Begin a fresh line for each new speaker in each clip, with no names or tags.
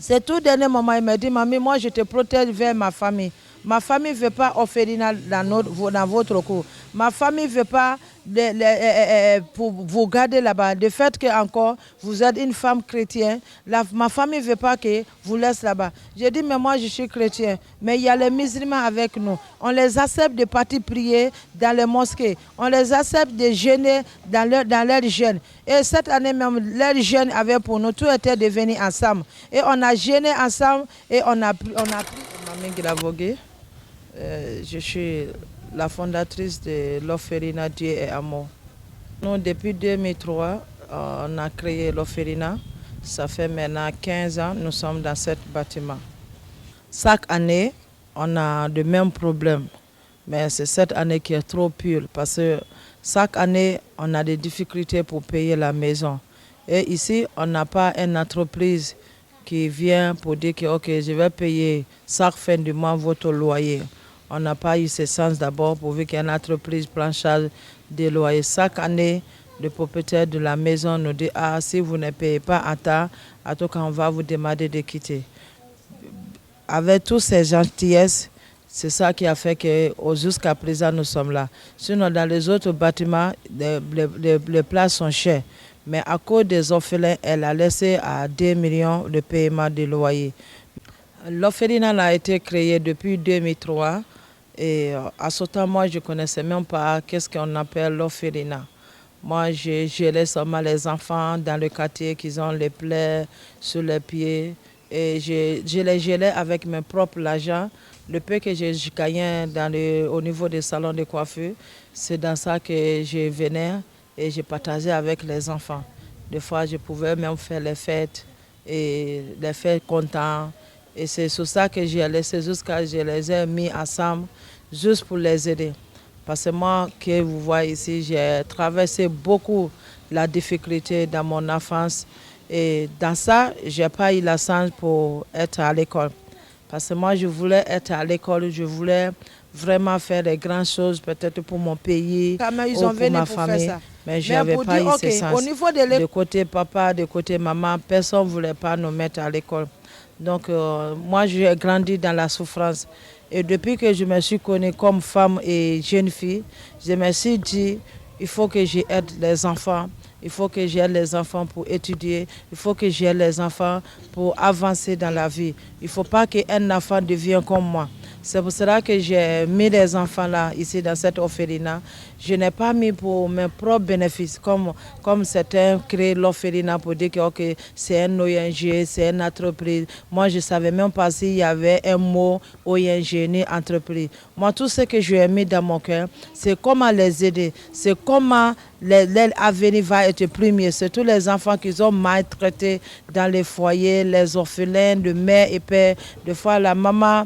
C'est tout dernier moment, il m'a dit, Mamie, moi je te protège vers ma famille. Ma famille ne veut pas orphelinat dans votre cour. Ma famille ne veut pas pour vous garder là-bas. De fait que encore vous êtes une femme chrétienne, ma famille ne veut pas que vous laisse là-bas. J'ai dit, mais moi je suis chrétien. Mais il y a les musulmans avec nous. On les accepte de partir prier dans les mosquées. On les accepte de jeûner dans leur jeûne. Et cette année même, leur jeûne avait pour nous, tout était devenu ensemble. Et on a jeûné ensemble et on a pris. Mamie Gravogué. Je suis la fondatrice de l'orphelinat Dieu et Amour. Nous, depuis 2003, on a créé l'orphelinat. Ça fait maintenant 15 ans, nous sommes dans ce bâtiment. Chaque année, on a de mêmes problèmes. Mais c'est cette année qui est trop pure parce que chaque année, on a des difficultés pour payer la maison. Et ici, on n'a pas une entreprise qui vient pour dire que ok, je vais payer chaque fin du mois votre loyer. On n'a pas eu ce sens d'abord pourvu qu'il y ait une entreprise prenne charge des loyers. Chaque année, le propriétaire de la maison nous dit ah, si vous ne payez pas à temps, en tout cas, on va vous demander de quitter. Avec toutes ces gentillesses, c'est ça qui a fait que jusqu'à présent nous sommes là. Sinon, dans les autres bâtiments, les places sont chères. Mais à cause des orphelins, elle a laissé à 2 millions le paiement des loyers. L'orphelinat a été créé depuis 2003 et à ce temps, moi, je ne connaissais même pas qu'est-ce qu'on appelle l'orphelinat. Moi, je gélais seulement les enfants dans le quartier qui ont les plaies sur les pieds. Et je les gélais avec mes propres argent. Le peu que je gagnais au niveau des salons de coiffure, c'est dans ça que je venais et je partageais avec les enfants. Des fois, je pouvais même faire les fêtes et les fêtes contents. Et c'est sur ça que j'ai laissé jusqu'à je les ai mis ensemble, juste pour les aider. Parce que moi, que vous voyez ici, j'ai traversé beaucoup la difficulté dans mon enfance. Et dans ça, je n'ai pas eu la chance pour être à l'école. Parce que moi, je voulais être à l'école, je voulais vraiment faire des grandes choses, peut-être pour mon pays,
Ils
ou
ont
pour ma
pour
famille.
faire ça.
Mais je n'avais pas eu ce sens.
Au niveau de
côté papa, de côté maman, personne ne voulait pas nous mettre à l'école. Donc, moi, j'ai grandi dans la souffrance. Et depuis que je me suis connue comme femme et jeune fille, je me suis dit, il faut que j'aide les enfants. Il faut que j'aide les enfants pour étudier. Il faut que j'aide les enfants pour avancer dans la vie. Il ne faut pas qu'un enfant devienne comme moi. C'est pour cela que j'ai mis les enfants là, ici dans cette orphelinat. Je n'ai pas mis pour mes propres bénéfices, comme certains créent l'orphelinat pour dire que okay, c'est un ONG, c'est une entreprise. Moi, je ne savais même pas s'il y avait un mot ONG ni entreprise. Moi, tout ce que j'ai mis dans mon cœur, c'est comment les aider, c'est comment leur avenir va être plus mieux. C'est tous les enfants qui sont maltraités dans les foyers, les orphelins de mère et père. Des fois, la maman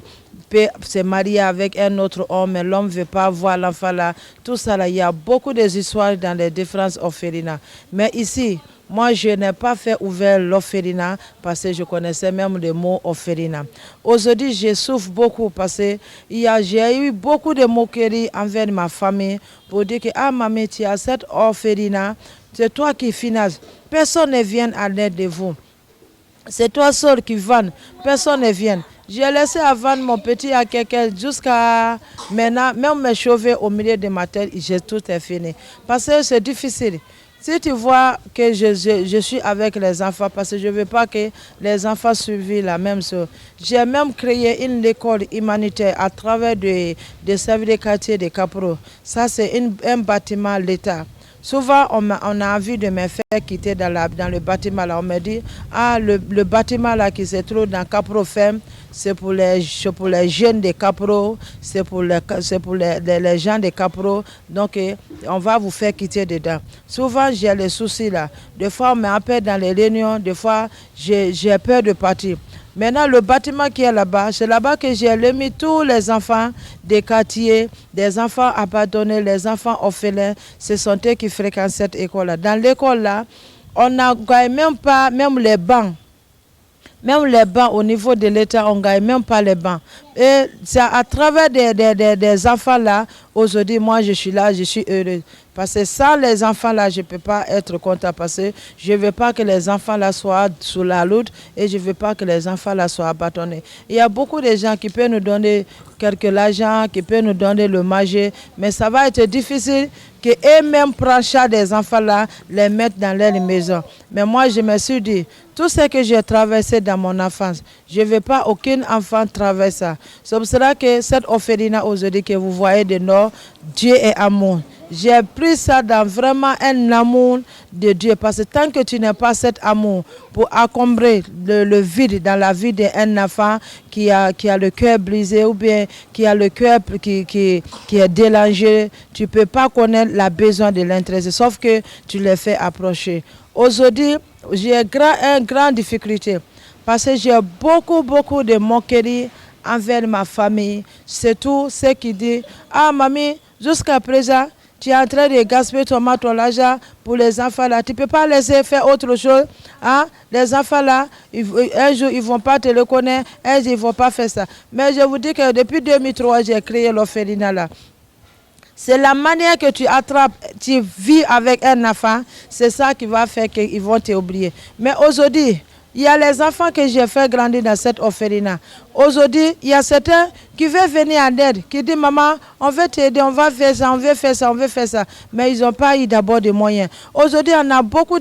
peut se marier avec un autre homme, mais l'homme ne veut pas voir l'enfant là. Tout ça là, il y a beaucoup d'histoires dans les différents orphelinats. Mais ici, moi, je n'ai pas fait ouvert l'orphelinat parce que je connaissais même le mot orphelinat. Aujourd'hui, je souffre beaucoup parce que j'ai eu beaucoup de moqueries envers ma famille pour dire que ah, maman, tu as cette orphelinat, c'est toi qui finances. Personne ne vient à l'aide de vous. C'est toi seul qui vends, personne ne vient. J'ai laissé à vendre mon petit à quelqu'un jusqu'à maintenant, même mes cheveux au milieu de ma tête, j'ai tout est fini. Parce que c'est difficile. Si tu vois que je suis avec les enfants, parce que je ne veux pas que les enfants suivent la même chose. J'ai même créé une école humanitaire à travers des services de quartier de Capro. Ça, c'est un bâtiment l'État. Souvent, on a envie de me faire quitter dans le bâtiment là. On me dit, ah, le bâtiment là qui se trouve dans Capro Ferme, c'est pour les jeunes de Capro, c'est pour les gens de Capro. Donc, on va vous faire quitter dedans. Souvent, j'ai les soucis là. Des fois, on m'appelle dans les réunions. Des fois, j'ai peur de partir. Maintenant, le bâtiment qui est là-bas, c'est là-bas que j'ai remis tous les enfants des quartiers, des enfants abandonnés, les enfants orphelins. Ce sont eux qui fréquentent cette école-là. Dans l'école-là, on n'a même pas, même les bancs. Même les bancs au niveau de l'État, on ne gagne même pas les bancs. Et c'est à travers des enfants là, aujourd'hui, moi je suis là, je suis heureuse. Parce que sans les enfants là, je ne peux pas être content. Parce que je ne veux pas que les enfants là soient sous la lutte et je ne veux pas que les enfants là soient abandonnés. Il y a beaucoup de gens qui peuvent nous donner quelques l'argent, qui peuvent nous donner le manger, mais ça va être difficile que eux-mêmes prennent charge des enfants là, les mettent dans leur maison. Mais moi, je me suis dit, tout ce que j'ai traversé dans mon enfance, je ne veux pas aucun enfant traverser ça. C'est pour cela que cette orphelinat aujourd'hui que vous voyez de nord, Dieu est amour. J'ai pris ça dans vraiment un amour de Dieu. Parce que tant que tu n'as pas cet amour pour accombrer le vide dans la vie d'un enfant qui a le cœur brisé ou bien qui a le cœur qui est délangé, tu ne peux pas connaître la besoin de l'intérêt. Sauf que tu les fais approcher. Aujourd'hui, j'ai une grande difficulté. Parce que j'ai beaucoup de moqueries envers ma famille. C'est tout ce qui dit, ah mamie, jusqu'à présent, tu es en train de gaspiller ton l'argent pour les enfants là. Tu ne peux pas laisser faire autre chose. Hein? Les enfants là, un jour, ils ne vont pas te le connaître. Un jour, ils ne vont pas faire ça. Mais je vous dis que depuis 2003, j'ai créé l'orphelinat là. C'est la manière que tu attrapes, tu vis avec un enfant. C'est ça qui va faire qu'ils vont t'oublier. Mais aujourd'hui, il y a les enfants que j'ai fait grandir dans cette orphelinat. Aujourd'hui, il y a certains qui veulent venir en aide, qui disent, maman, on veut t'aider, on va faire ça, on veut faire ça, on veut faire ça. Mais ils n'ont pas eu d'abord de moyens. Aujourd'hui, on a beaucoup de